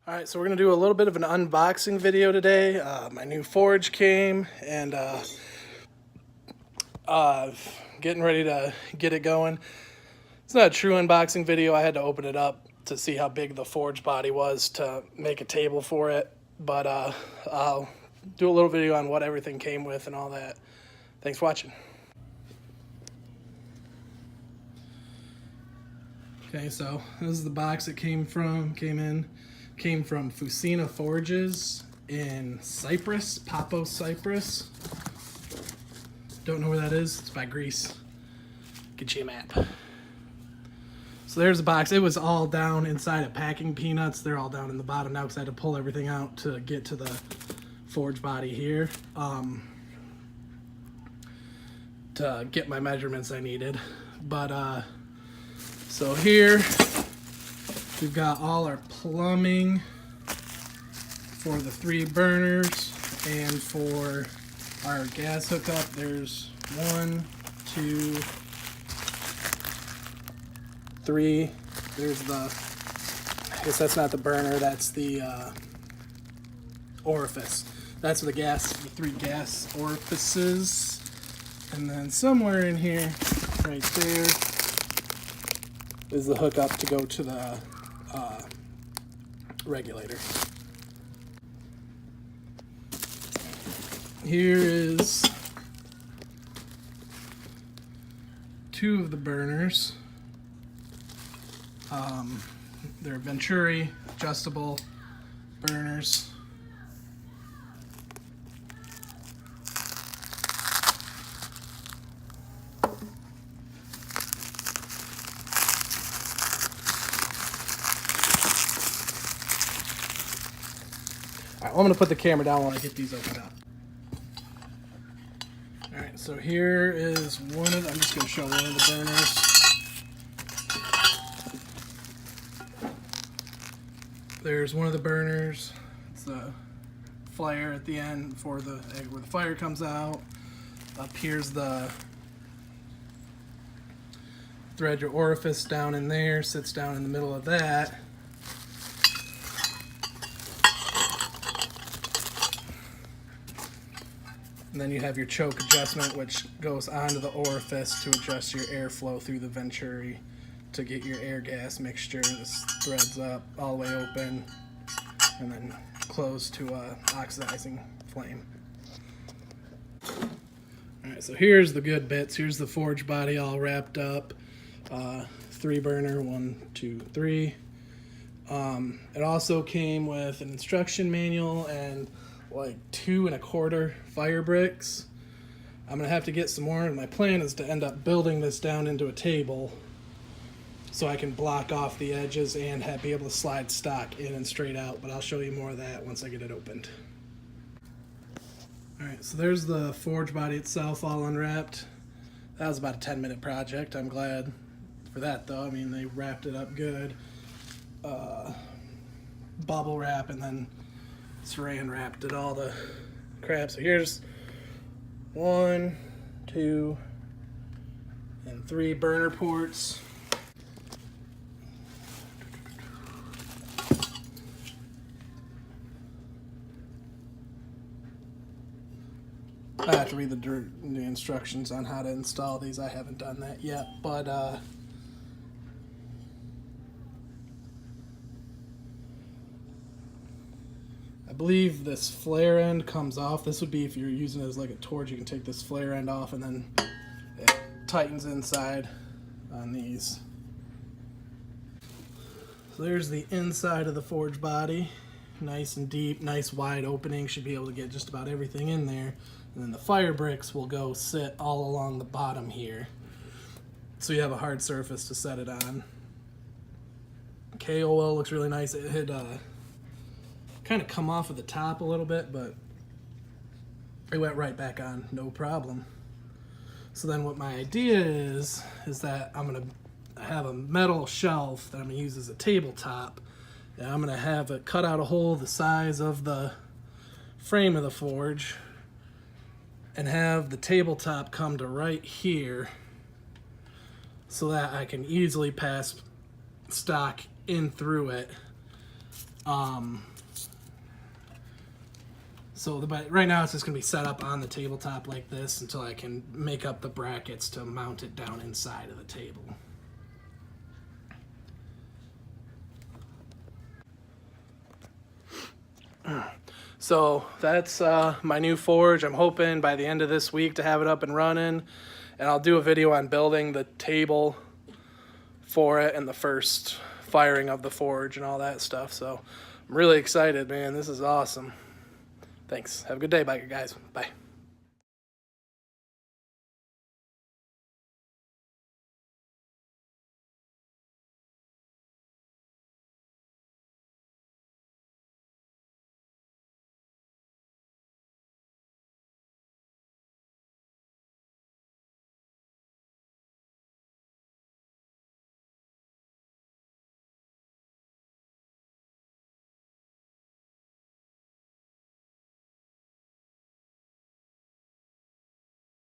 All right, so we're gonna do a little bit of an unboxing video today. My new forge came and getting ready to get it going. It's not a true unboxing video. I had to open it up to see how big the forge body was to make a table for it. But I'll do a little video on what everything came with and all that. Thanks for watching. Okay, so this is the box it came from. Came from Fucina Forges in Cyprus, Paphos, Cyprus. Don't know where that is. It's by Greece. Get you a map. So there's the box. It was all down inside of packing peanuts. They're all down in the bottom now because I had to pull everything out to get to the forge body here. To get my measurements I needed. But so here we've got all our plumbing for the 3 burners, and for our gas hookup there's 1, 2, 3. There's the, I guess that's not the burner, that's the orifice. That's the 3 gas orifices. And then somewhere in here, right there, is the hookup to go to the regulator. Here is 2 of the burners. They're Venturi adjustable burners. Alright, well, I'm going to put the camera down while I get these opened up. Alright, so here is one of I'm just going to show one of the burners. There's one of the burners. It's a flare at the end for where the fire comes out. Up here's the thread your orifice down in there, sits down in the middle of that. And then you have your choke adjustment, which goes onto the orifice to adjust your airflow through the venturi to get your air gas mixture. This threads up all the way open and then closed to a oxidizing flame. Alright, so here's the good bits. Here's the forge body all wrapped up. 3 burner, 1, 2, 3. It also came with an instruction manual and like 2 1/4 fire bricks. I'm gonna have to get some more, and my plan is to end up building this down into a table so I can block off the edges and be able to slide stock in and straight out, but I'll show you more of that once I get it opened. Alright, so there's the forge body itself all unwrapped. That was about a 10-minute project. I'm glad for that though. I mean, they wrapped it up good. Bubble wrap, and then saran wrapped it all the crap. So here's 1, 2, and 3 burner ports. I have to read the instructions on how to install these. I haven't done that yet, but I believe this flare end comes off. This would be if you're using it as like a torch, you can take this flare end off and then it tightens inside on these. So there's the inside of the forge body. Nice and deep, nice wide opening. Should be able to get just about everything in there. And then the fire bricks will go sit all along the bottom here. So you have a hard surface to set it on. K-oil looks really nice. It had kind of come off of the top a little bit, but it went right back on, no problem. So then what my idea is that I'm gonna have a metal shelf that I'm gonna use as a tabletop, and I'm gonna have it cut out a hole the size of the frame of the forge and have the tabletop come to right here so that I can easily pass stock in through it But right now it's just going to be set up on the tabletop like this until I can make up the brackets to mount it down inside of the table. So that's my new forge. I'm hoping by the end of this week to have it up and running, and I'll do a video on building the table for it and the first firing of the forge and all that stuff. So I'm really excited, man. This is awesome. Thanks. Have a good day, guys. Bye.